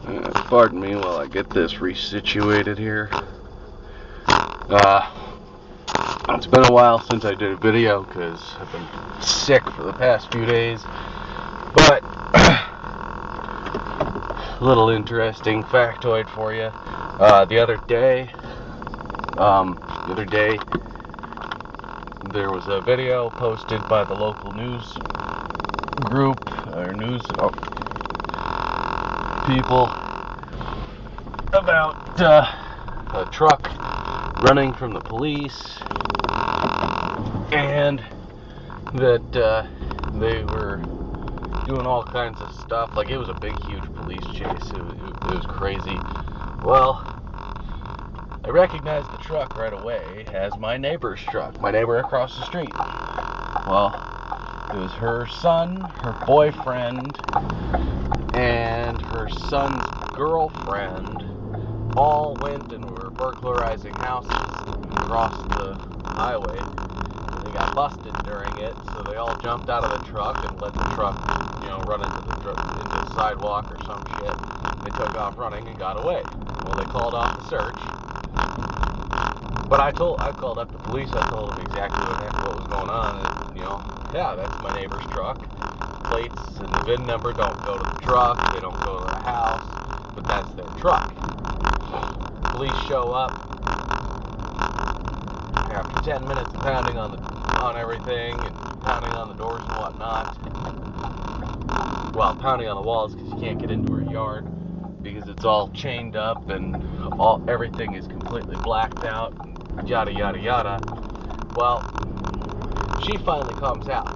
Pardon me while I get this resituated here. It's been a while since I did a video because I've been sick for the past few days. But a little interesting factoid for you. The other day, there was a video posted by the local news group or news people about a truck running from the police, and that they were doing all kinds of stuff. Like, it was a big, huge police chase. It was crazy. Well, I recognized the truck right away as my neighbor's truck, my neighbor across the street. Well, it was her son, her boyfriend, and her son's girlfriend all went and were burglarizing houses across the highway. They got busted during it, so they all jumped out of the truck and let the truck, run into the sidewalk or some shit. They took off running and got away. Well, they called off the search. But I called up the police. I told them exactly what was going on. And, yeah, that's my neighbor's truck. Plates and the VIN number don't go to the truck. They don't go to the house. But that's their truck. Police show up after 10 minutes of pounding on everything and pounding on the doors and whatnot. Well, pounding on the walls because you can't get into her yard because it's all chained up and everything is completely blacked out. Yada yada yada. Well, she finally comes out.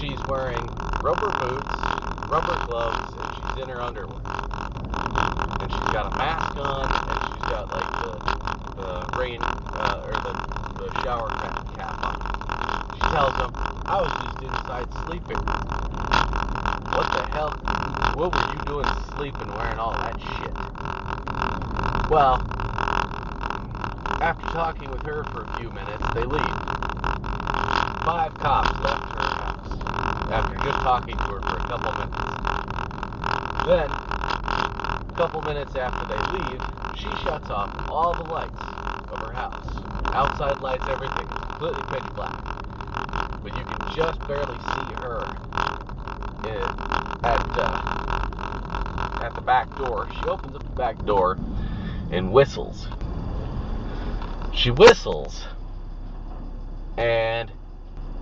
She's wearing rubber boots, rubber gloves, and she's in her underwear. And she's got a mask on, and she's got like the rain or the shower cap on. She tells them, "I was just inside sleeping." What the hell? What were you doing sleeping wearing all that shit? Well, after talking with her for a few minutes, they leave. 5 cops left her house after just talking to her for a couple minutes. Then, a couple minutes after they leave, she shuts off all the lights of her house. Outside lights, everything, completely pitch black. But you can just barely see her at the back door. She opens up the back door and whistles. She whistles, and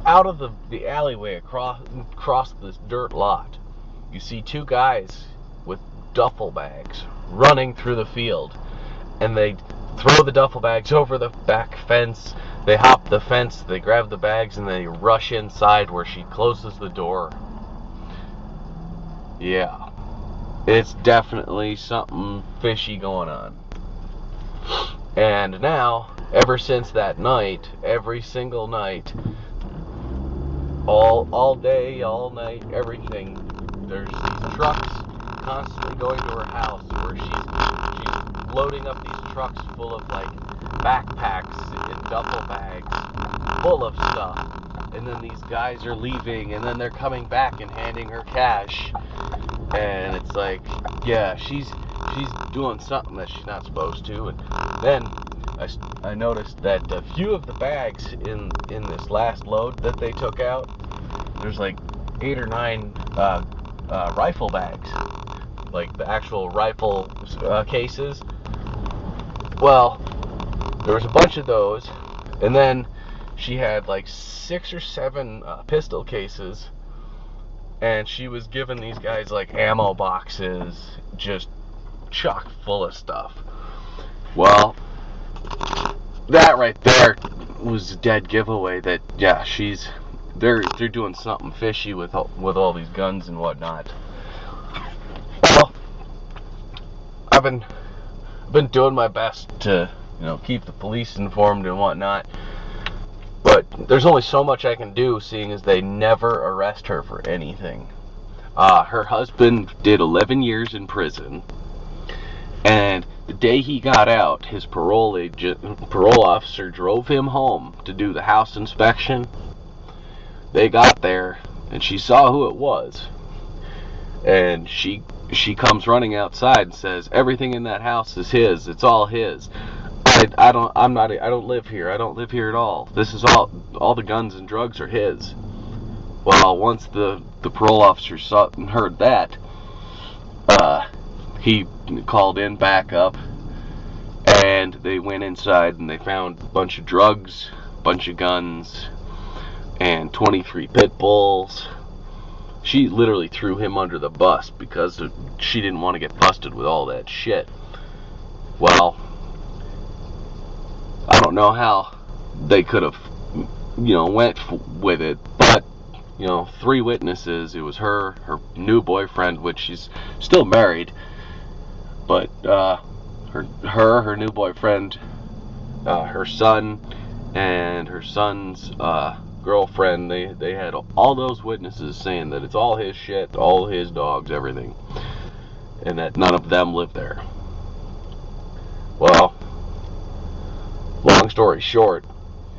out of the alleyway across this dirt lot, you see 2 guys with duffel bags running through the field, and they throw the duffel bags over the back fence. They hop the fence, they grab the bags, and they rush inside where she closes the door. Yeah, it's definitely something fishy going on. And now, ever since that night, every single night, all day, all night, everything, there's these trucks constantly going to her house where she's loading up these trucks full of like backpacks and duffel bags full of stuff, and then these guys are leaving, and then they're coming back and handing her cash, and it's like, yeah, she's doing something that she's not supposed to. And then I noticed that a few of the bags in this last load that they took out, there's like 8 or 9 rifle bags, like the actual rifle cases. Well, there was a bunch of those, and then she had like 6 or 7 pistol cases, and she was giving these guys like ammo boxes, just chock full of stuff. Well, that right there was a dead giveaway that, yeah, they're doing something fishy with all these guns and whatnot. Well, I've been doing my best to keep the police informed and whatnot, but there's only so much I can do, seeing as they never arrest her for anything. Her husband did 11 years in prison, and the day he got out, his parole officer drove him home to do the house inspection. They got there, and she saw who it was, and she she comes running outside and says, everything in that house is his. It's all his. I don't live here. I don't live here at all. This is all the guns and drugs are his. Well, once the parole officer saw and heard that, he called in backup, and they went inside and they found a bunch of drugs, a bunch of guns, and 23 pit bulls. She literally threw him under the bus because she didn't want to get busted with all that shit. Well, I don't know how they could have, went with it, but, 3 witnesses. It was her new boyfriend, which she's still married, but her new boyfriend, her son, and her son's girlfriend. They had all those witnesses saying that it's all his shit, all his dogs, everything, and that none of them live there. Well, long story short,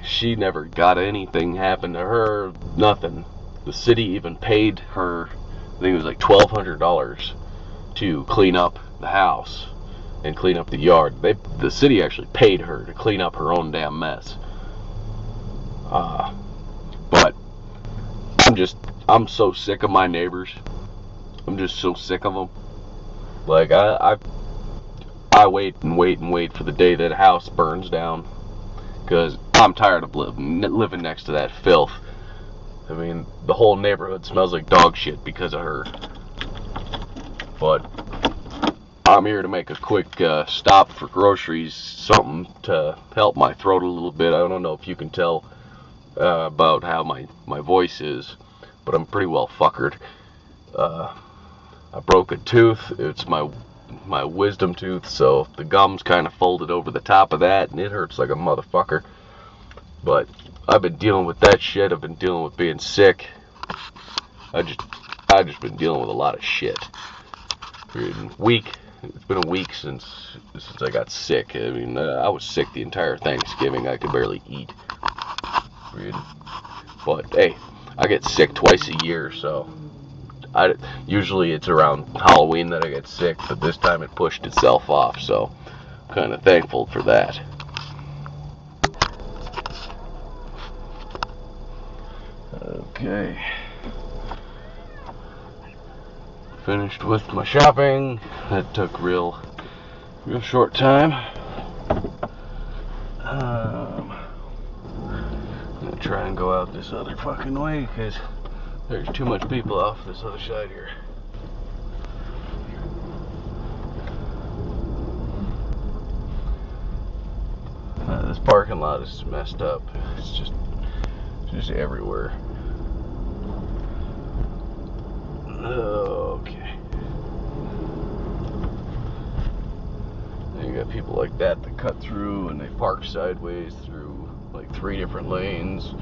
she never got anything happen to her, nothing. The city even paid her, I think it was like $1,200 to clean up the house and clean up the yard. The city actually paid her to clean up her own damn mess. But I'm so sick of my neighbors. I'm just so sick of them. Like, I wait and wait and wait for the day that a house burns down, because I'm tired of living next to that filth. I mean, the whole neighborhood smells like dog shit because of her. But I'm here to make a quick stop for groceries, something to help my throat a little bit. I don't know if you can tell about how my voice is, but I'm pretty well fuckered. I broke a tooth. It's my wisdom tooth, so the gum's kind of folded over the top of that, and it hurts like a motherfucker. But I've been dealing with that shit. I've been dealing with being sick. I've just been dealing with a lot of shit. It's been a week since I got sick. I mean, I was sick the entire Thanksgiving. I could barely eat. But hey, I get sick twice a year, so usually it's around Halloween that I get sick, but this time it pushed itself off, so I'm kind of thankful for that. Okay. Finished with my shopping. That took real short time. I'm gonna try and go out this other fucking way because there's too much people off this other side here. This parking lot is messed up. It's just everywhere. Okay. And you got people like that cut through, and they park sideways through like 3 different lanes.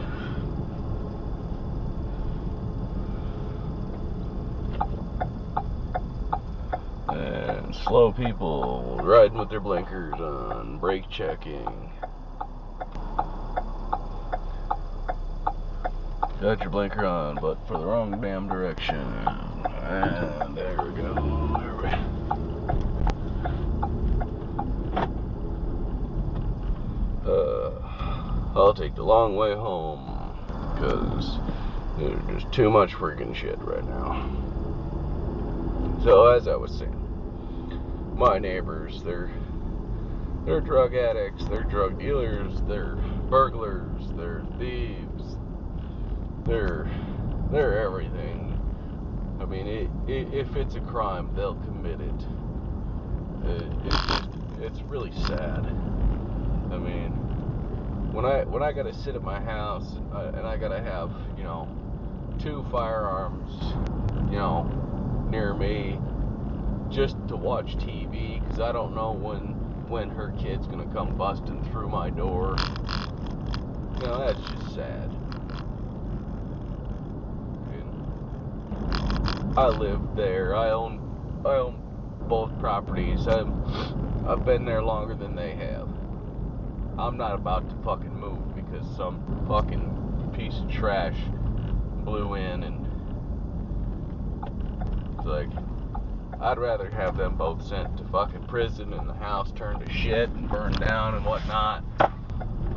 And slow people riding with their blinkers on, brake checking. Got your blinker on, but for the wrong damn direction. And there we go. I'll take the long way home, because there's just too much freaking shit right now. So as I was saying, my neighbors, they're drug addicts, they're drug dealers, they're burglars, they're thieves, they're everything. I mean, if it's a crime, they'll commit it. It's really sad. I mean, when I gotta sit at my house and I gotta have 2 firearms near me just to watch TV, because I don't know when her kid's gonna come busting through my door. That's just sad. I live there. I own both properties. I've been there longer than they have. I'm not about to fucking move because some fucking piece of trash blew in, and it's like, I'd rather have them both sent to fucking prison and the house turned to shit and burned down and whatnot.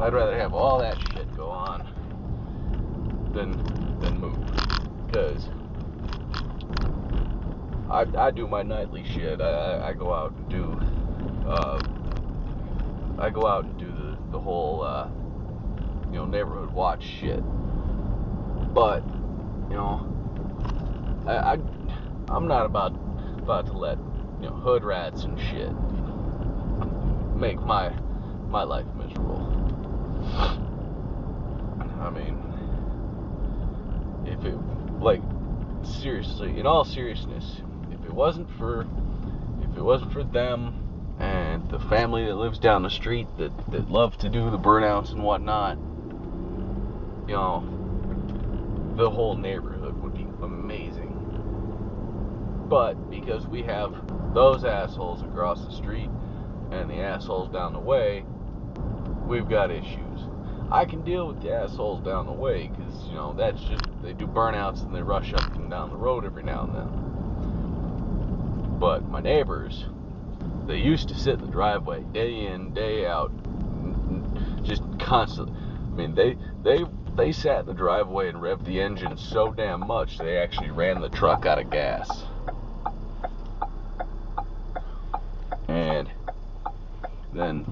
I'd rather have all that shit go on than move. Because I do my nightly shit. I go out and do the whole neighborhood watch shit. But I'm not about to let hood rats and shit make my life miserable. I mean, if it, like, seriously, in all seriousness, if it wasn't for them and the family that lives down the street that love to do the burnouts and whatnot, the whole neighborhood would be amazing. But because we have those assholes across the street and the assholes down the way, we've got issues. I can deal with the assholes down the way because, that's just, they do burnouts and they rush up and down the road every now and then. But my neighbors, they used to sit in the driveway day in, day out, just constantly. I mean, they sat in the driveway and revved the engine so damn much they actually ran the truck out of gas. And then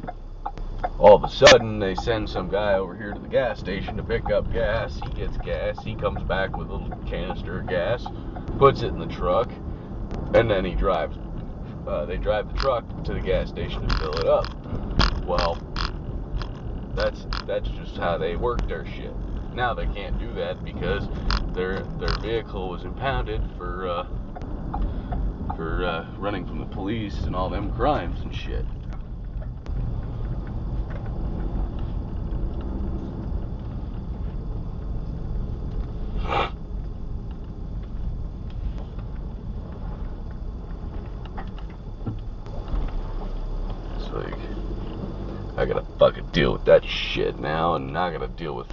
all of a sudden they send some guy over here to the gas station to pick up gas. He gets gas, he comes back with a little canister of gas, puts it in the truck, and then they drive the truck to the gas station to fill it up. Well, that's just how they work their shit. Now they can't do that because their vehicle was impounded for running from the police and all them crimes and shit. It's like, I gotta fucking deal with that shit now, and I gotta deal with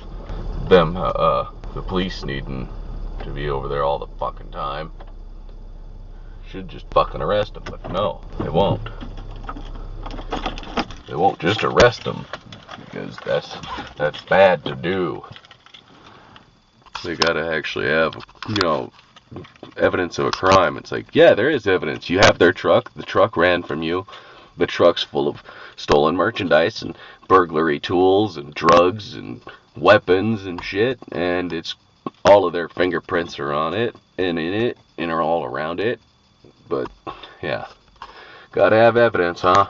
them, the police needing to be over there all the fucking time. Should just fucking arrest them, but no, they won't. They won't just arrest them because that's bad to do. They gotta actually have, evidence of a crime. It's like, yeah, there is evidence. You have their truck. The truck ran from you. The truck's full of stolen merchandise and burglary tools and drugs and weapons and shit, and it's all of their fingerprints are on it and in it and are all around it. But yeah, gotta have evidence, huh?